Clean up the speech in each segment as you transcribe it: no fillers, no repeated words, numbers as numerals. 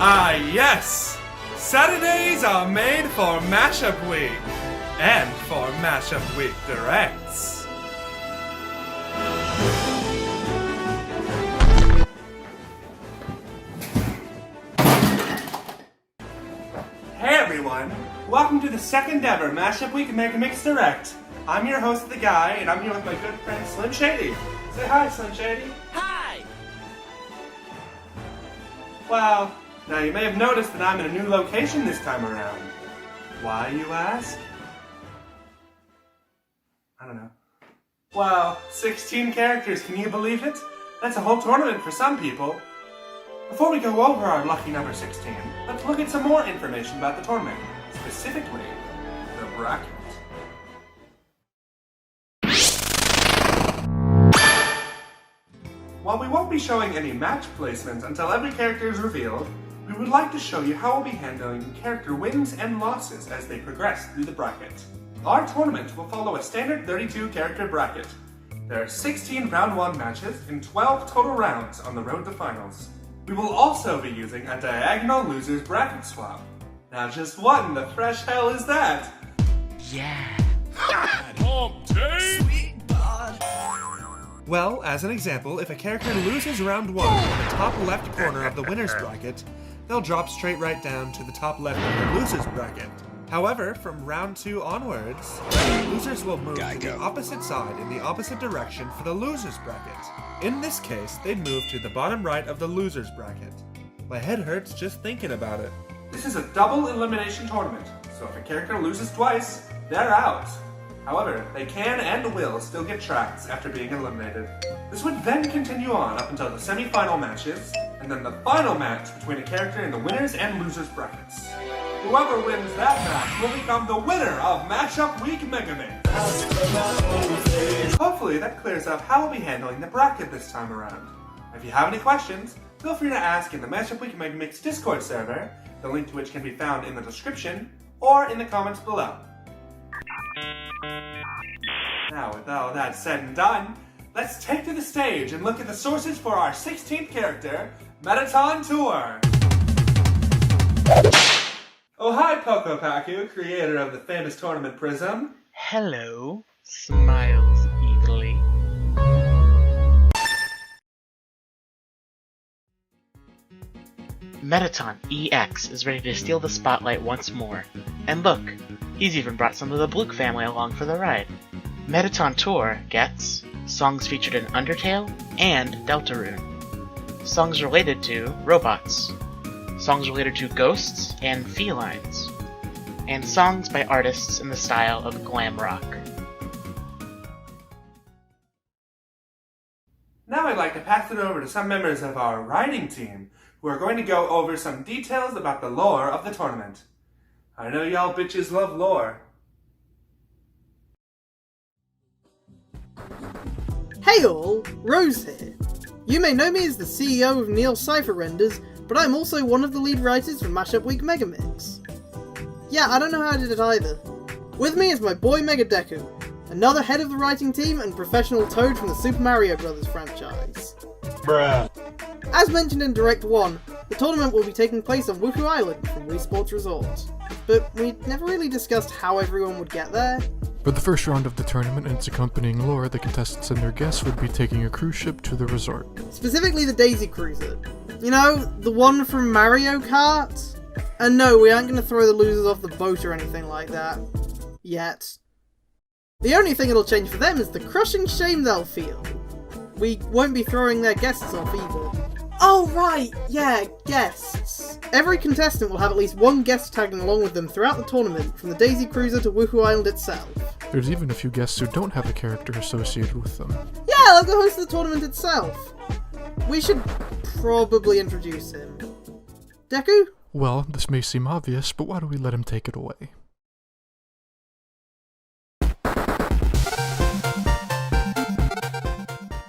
Ah, yes! Saturdays are made for Mashup Week and for Mashup Week Directs. Hey everyone! Welcome to the second ever Mashup Week Megamix Direct. I'm your host, TheGuy, and I'm here with my good friend Slim Shady. Say hi, Slim Shady. Hi! Well, now you may have noticed that I'm in a new location this time around. Why, you ask? I don't know. Well, 16 characters, can you believe it? That's a whole tournament for some people. Before we go over our lucky number 16, let's look at some more information about the tournament, specifically the bracket. While we won't be showing any match placements until every character is revealed, we would like to show you how we'll be handling character wins and losses as they progress through the bracket. Our tournament will follow a standard 32 character bracket. There are 16 round 1 matches and 12 total rounds on the road to finals. We will also be using a diagonal losers bracket swap. Now just what in the fresh hell is that? Yeah. Well, as an example, if a character loses round 1 in the top left corner of the winner's bracket, they'll drop straight right down to the top left of the loser's bracket. However, from round 2 onwards, losers will move to the opposite side in the opposite direction for the loser's bracket. In this case, they'd move to the bottom right of the loser's bracket. My head hurts just thinking about it. This is a double elimination tournament, so if a character loses twice, they're out. However, they can and will still get tracks after being eliminated. This would then continue on up until the semi-final matches, and then the final match between a character in the winners and losers brackets. Whoever wins that match will become the winner of Mashup Week Megamix. Hopefully that clears up how we'll be handling the bracket this time around. If you have any questions, feel free to ask in the Mashup Week Megamix Discord server, the link to which can be found in the description, or in the comments below. Now, with all that said and done, let's take to the stage and look at the sources for our 16th character, Megaton Tour. Oh hi, Pokopakku, creator of the famous tournament Prism. Hello. Smiles evilly. Megaton EX is ready to steal the spotlight once more. And look, he's even brought some of the Blook family along for the ride. Megaton Tour gets songs featured in Undertale and Deltarune, songs related to robots, songs related to ghosts and felines, and songs by artists in the style of glam rock. Now I'd like to pass it over to some members of our writing team who are going to go over some details about the lore of the tournament. I know y'all bitches love lore. Hey all, Rose here. You may know me as the CEO of Neil Cypher Renders, but I'm also one of the lead writers for Mashup Week Megamix. Yeah, I don't know how I did it either. With me is my boy MegaDeku, another head of the writing team and professional toad from the Super Mario Bros. Franchise. Bruh. As mentioned in Direct 1, the tournament will be taking place on Woohoo Island from Wii Sports Resort. But we never really discussed how everyone would get there. For the first round of the tournament and its accompanying lore, the contestants and their guests would be taking a cruise ship to the resort. Specifically the Daisy Cruiser. You know, the one from Mario Kart? And no, we aren't going to throw the losers off the boat or anything like that. Yet. The only thing it'll change for them is the crushing shame they'll feel. We won't be throwing their guests off either. Oh right, yeah, guests. Every contestant will have at least one guest tagging along with them throughout the tournament, from the Daisy Cruiser to Woohoo Island itself. There's even a few guests who don't have a character associated with them. Yeah, like the host of the tournament itself. We should probably introduce him. Deku? Well, this may seem obvious, but why don't we let him take it away?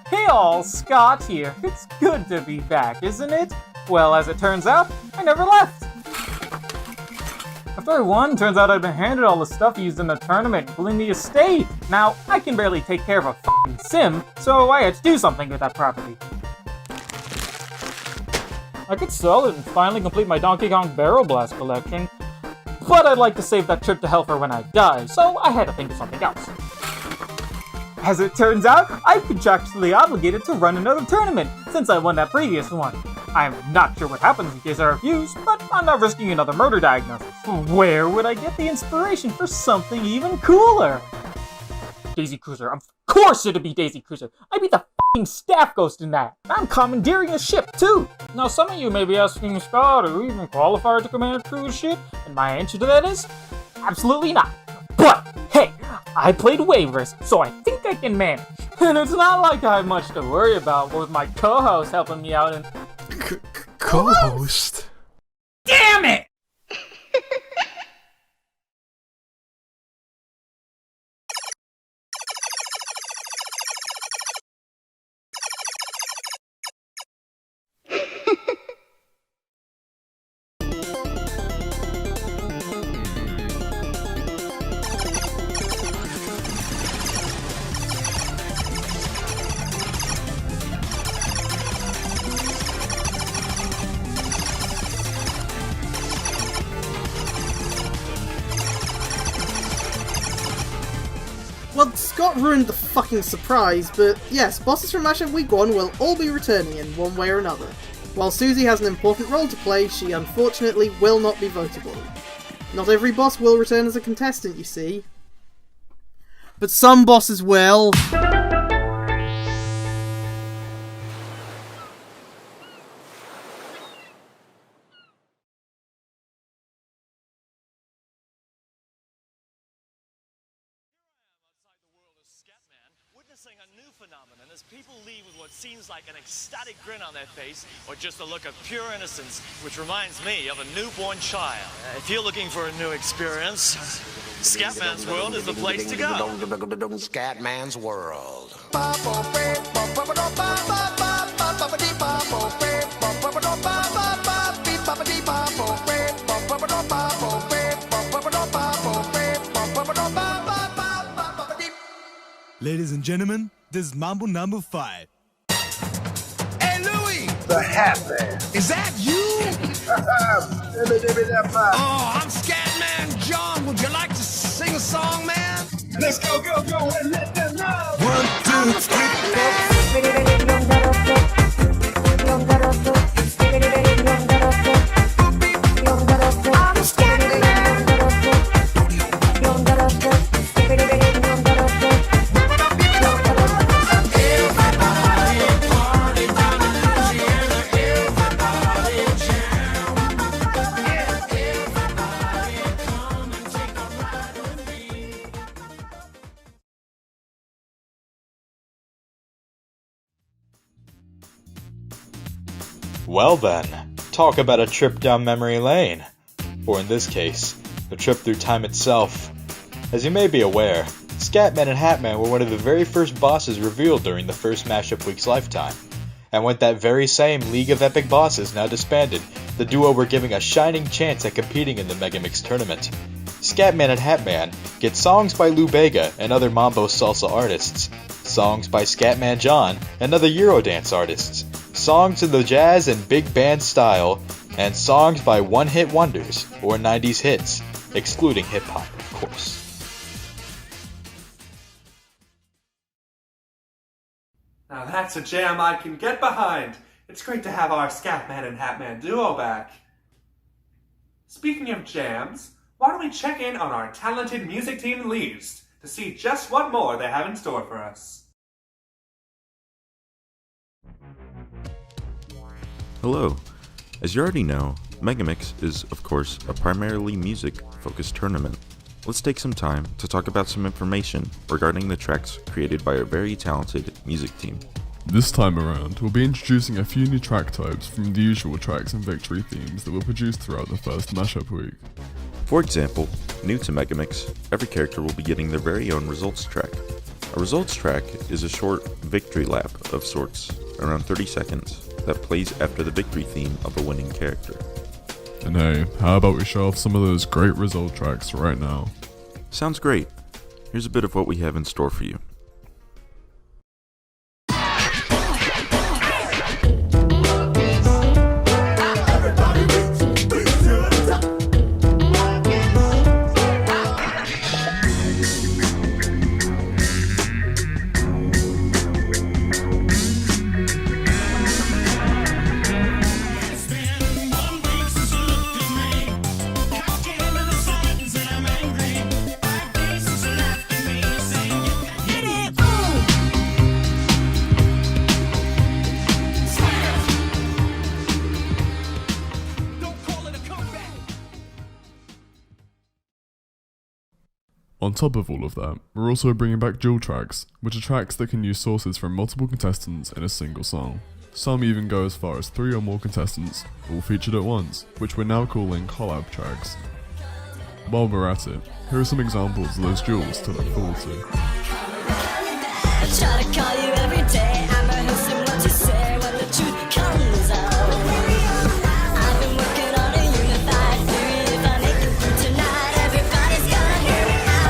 Hey all, Scott here. It's good to be back, isn't it? Well, as it turns out, I never left. After I won, turns out I'd been handed all the stuff used in the tournament, including the estate. Now, I can barely take care of a f***ing sim, so I had to do something with that property. I could sell it and finally complete my Donkey Kong Barrel Blast collection, but I'd like to save that trip to hell for when I die, so I had to think of something else. As it turns out, I'm contractually obligated to run another tournament, since I won that previous one. I'm not sure what happens in case I refuse, but I'm not risking another murder diagnosis. Where would I get the inspiration for something even cooler? Daisy Cruiser. Of course it'd be Daisy Cruiser. I'd be the f***ing staff ghost in that. I'm commandeering a ship, too. Now, some of you may be asking, Scott, are you even qualified to command a cruise ship? And my answer to that is, absolutely not. But, hey, I played waivers, so I think I can manage. And it's not like I have much to worry about with my co-host helping me out and... Co-host? Damn it! Well, Scott ruined the fucking surprise, but yes, bosses from Mashup Week 1 will all be returning in one way or another. While Susie has an important role to play, she unfortunately will not be votable. Not every boss will return as a contestant, you see. But some bosses will. Witnessing a new phenomenon as people leave with what seems like an ecstatic grin on their face or just a look of pure innocence, which reminds me of a newborn child. If you're looking for a new experience, Scatman's World is the place to go. Scatman's World. Ladies and gentlemen, this is Mambo number 5. Hey, Louie! The Happy. Is that you? Oh, I'm Scatman John. Would you like to sing a song, man? Let's go, and let them know. 1, 2, Well then, talk about a trip down memory lane. Or in this case, a trip through time itself. As you may be aware, Scatman and Hatman were one of the very first bosses revealed during the first Mashup Week's lifetime. And with that very same League of Epic Bosses now disbanded, the duo were given a shining chance at competing in the Megamix tournament. Scatman and Hatman get songs by Lou Bega and other Mambo Salsa artists, songs by Scatman John and other Eurodance artists, songs in the jazz and big band style, and songs by one-hit wonders, or 90s hits, excluding hip-hop, of course. Now that's a jam I can get behind. It's great to have our Scatman and Hatman duo back. Speaking of jams, why don't we check in on our talented music team leads to see just what more they have in store for us. Hello. As you already know, Megamix is, of course, a primarily music-focused tournament. Let's take some time to talk about some information regarding the tracks created by our very talented music team. This time around, we'll be introducing a few new track types from the usual tracks and victory themes that were produced throughout the first Mashup Week. For example, new to Megamix, every character will be getting their very own results track. A results track is a short victory lap of sorts, around 30 seconds, that plays after the victory theme of a winning character. And hey, how about we show off some of those great result tracks right now? Sounds great. Here's a bit of what we have in store for you. On top of all of that, we're also bringing back dual tracks, which are tracks that can use sources from multiple contestants in a single song. Some even go as far as 3 or more contestants, all featured at once, which we're now calling collab tracks. While we're at it, here are some examples of those duels to look forward to. I try to call you every day, I'm rehearsing what you say when the truth comes out. I've been working on a unified theory, if I make it through tonight, everybody's gonna hear it out.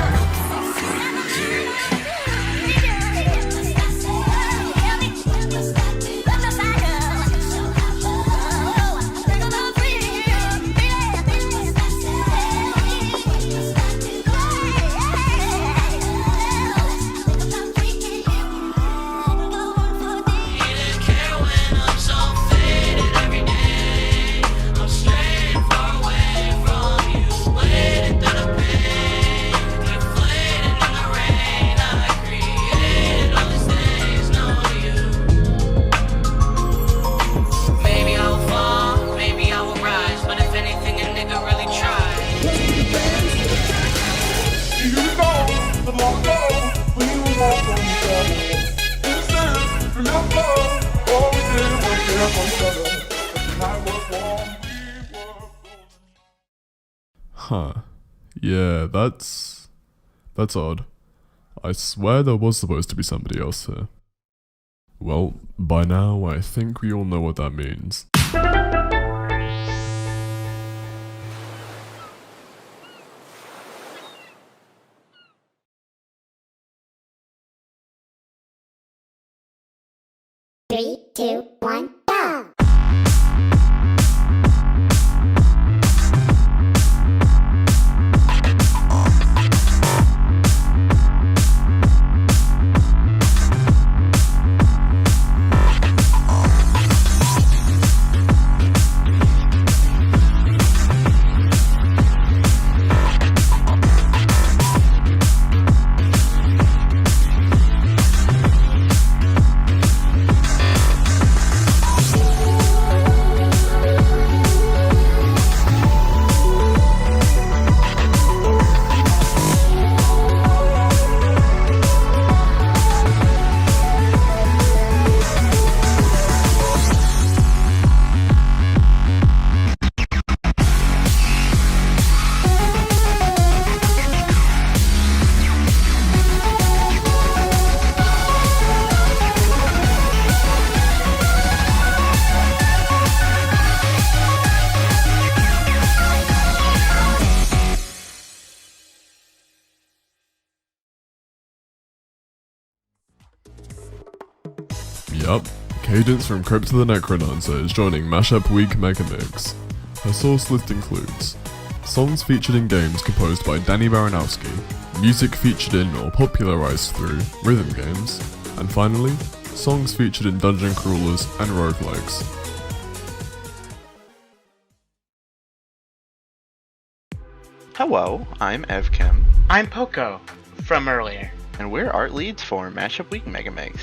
Huh. Yeah, that's odd. I swear there was supposed to be somebody else here. Well, by now I think we all know what that means. Three, two, one, go! Yup, Cadence from Crypt to the Necrodancer is joining Mashup Week Megamix. Her source list includes songs featured in games composed by Danny Baranowski, music featured in or popularized through rhythm games, and finally, songs featured in dungeon crawlers and roguelikes. Hello, I'm EvKem. I'm Poco, from earlier. And we're art leads for Mashup Week Megamix.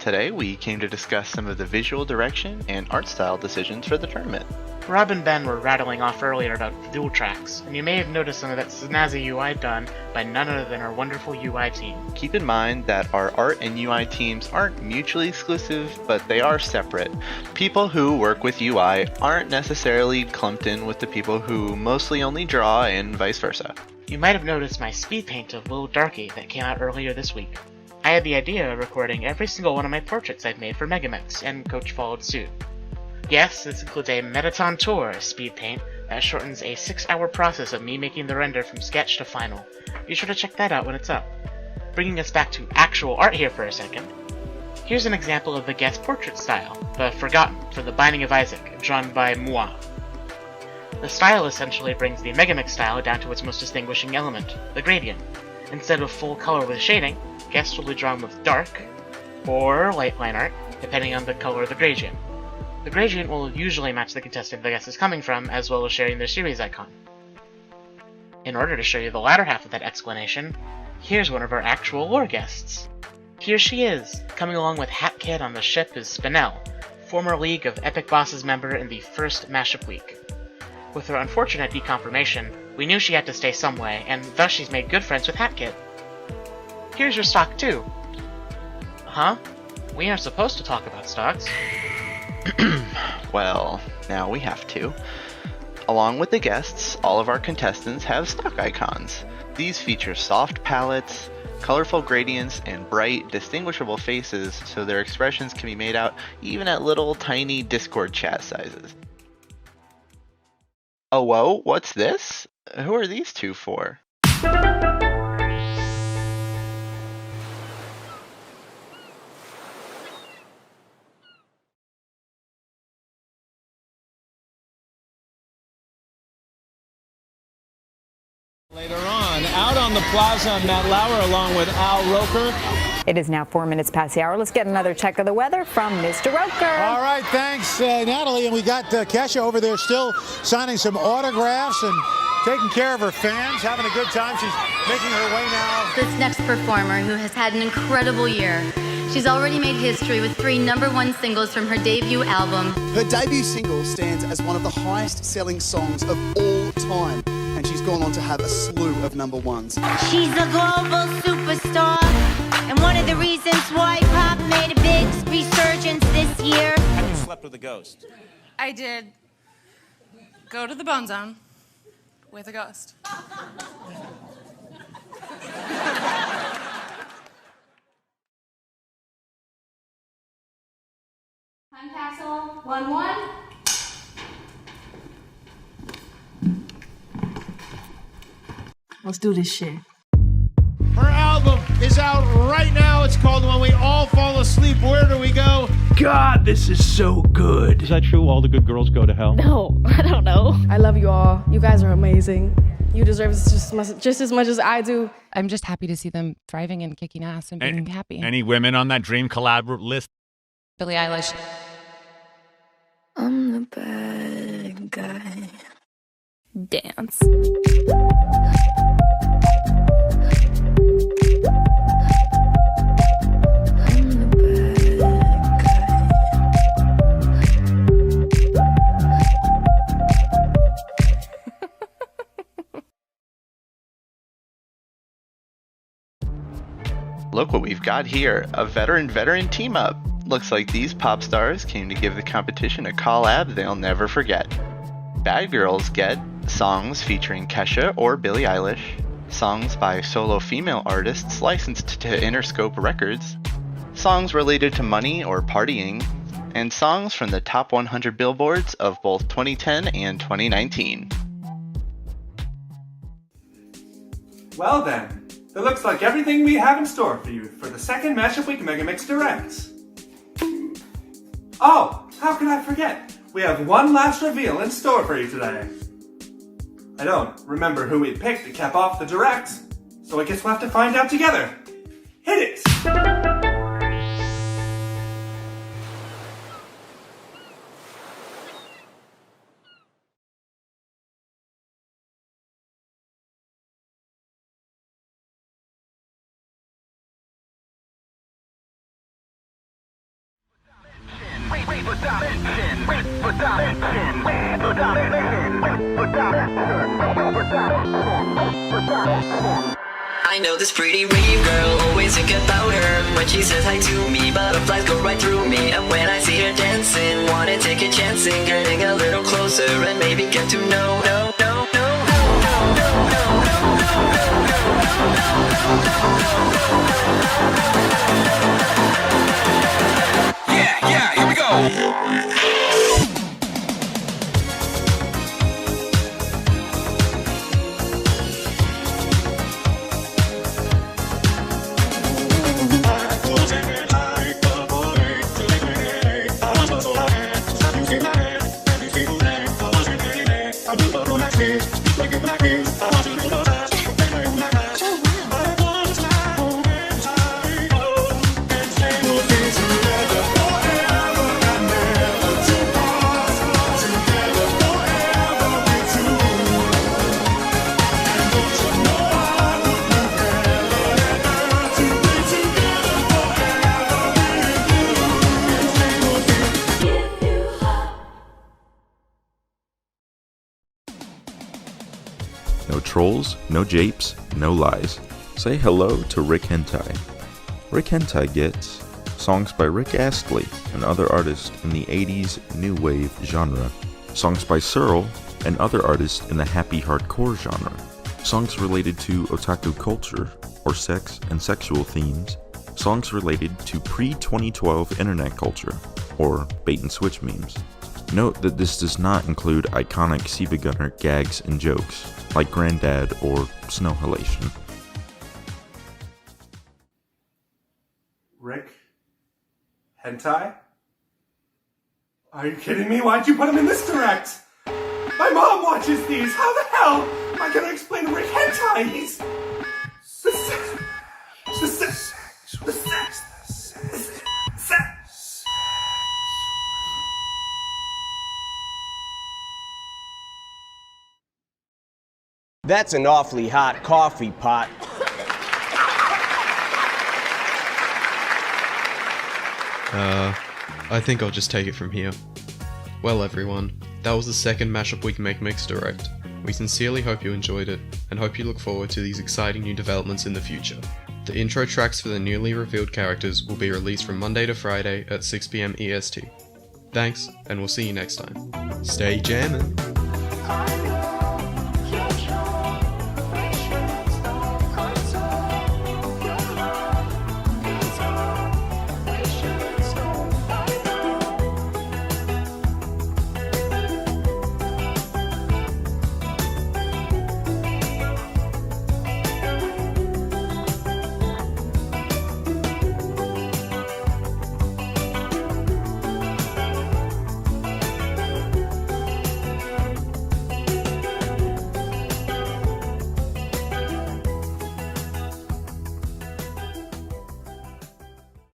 Today we came to discuss some of the visual direction and art style decisions for the tournament. Rob and Ben were rattling off earlier about dual tracks, and you may have noticed some of that snazzy UI done by none other than our wonderful UI team. Keep in mind that our art and UI teams aren't mutually exclusive, but they are separate. People who work with UI aren't necessarily clumped in with the people who mostly only draw and vice versa. You might have noticed my speed paint of Lil Darky that came out earlier this week. I had the idea of recording every single one of my portraits I've made for Megamix, and Coach followed suit. Yes, this includes a Megaton Tour speed paint that shortens a 6-hour process of me making the render from sketch to final. Be sure to check that out when it's up. Bringing us back to actual art here for a second. Here's an example of the guest portrait style, the Forgotten for the Binding of Isaac, drawn by Moi. The style essentially brings the Megamix style down to its most distinguishing element, the gradient. Instead of full color with shading, guests will be drawn with dark or light line art, depending on the color of the gradient. The gradient will usually match the contestant the guest is coming from, as well as sharing their series icon. In order to show you the latter half of that explanation, here's one of our actual lore guests. Here she is, coming along with Hat Kid on the ship is Spinel, former League of Epic Bosses member in the first Mashup Week. With her unfortunate deconfirmation, we knew she had to stay some way, and thus she's made good friends with Hat Kid. Here's your stock too. Huh? We aren't supposed to talk about stocks. Well, now we have to. Along with the guests, all of our contestants have stock icons. These feature soft palettes, colorful gradients, and bright, distinguishable faces, so their expressions can be made out even at little tiny Discord chat sizes. Oh, whoa, what's this? Who are these two for? Later on, out on the plaza, Matt Lauer along with Al Roker. It is now 4 minutes past the hour. Let's get another check of the weather from Mr. Roker. All right, thanks, Natalie. And we got Kesha over there still signing some autographs and taking care of her fans, having a good time. She's making her way now. This next performer, who has had an incredible year. She's already made history with 3 #1 singles from her debut album. Her debut single stands as one of the highest-selling songs of all time, and she's gone on to have a slew of #1s. She's a global superstar, and one of the reasons why pop made a big resurgence this year. Have you slept with a ghost? I did go to the Bone Zone with a ghost. Time capsule 1-1. Let's do this shit. Her album is out right now. It's called When We All Fall Asleep. Where do we go? God, this is so good. Is that true? All the good girls go to hell? No, I don't know. I love you all. You guys are amazing. You deserve this just as much as I do. I'm just happy to see them thriving and kicking ass and being happy. Any women on that dream collab list? Billie Eilish. I'm the bad guy. Dance. Look what we've got here, a veteran team up. Looks like these pop stars came to give the competition a collab they'll never forget. Bad girls get songs featuring Kesha or Billie Eilish, songs by solo female artists licensed to Interscope Records, songs related to money or partying, and songs from the top 100 billboards of both 2010 and 2019. Well then, that looks like everything we have in store for you for the second Mashup Week Megamix Directs. Oh, how could I forget? We have one last reveal in store for you today. I don't remember who we picked to cap off the direct, so I guess we'll have to find out together. Hit it! I know this pretty rave girl, always think about her. When she says hi to me, butterflies go right through me. And when I see her dancing, wanna take a chance and getting a little closer and maybe get to know. Yeah, here we go. No trolls, no japes, no lies. Say hello to Rick Hentai. Rick Hentai gets songs by Rick Astley and other artists in the 80s new wave genre, songs by Searle and other artists in the happy hardcore genre, songs related to otaku culture or sex and sexual themes, songs related to pre-2012 internet culture or bait and switch memes. Note that this does not include iconic Siva Gunner gags and jokes, like Granddad or Snow Halation. Rick? Hentai? Are you kidding me? Why'd you put him in this direct? My mom watches these! How the hell am I gonna explain Rick Hentai? He's... The sex. That's an awfully hot coffee pot. I think I'll just take it from here. Well everyone, that was the second Mashup Week Megamix Direct. We sincerely hope you enjoyed it, and hope you look forward to these exciting new developments in the future. The intro tracks for the newly revealed characters will be released from Monday to Friday at 6 PM EST. Thanks, and we'll see you next time. Stay jammin'!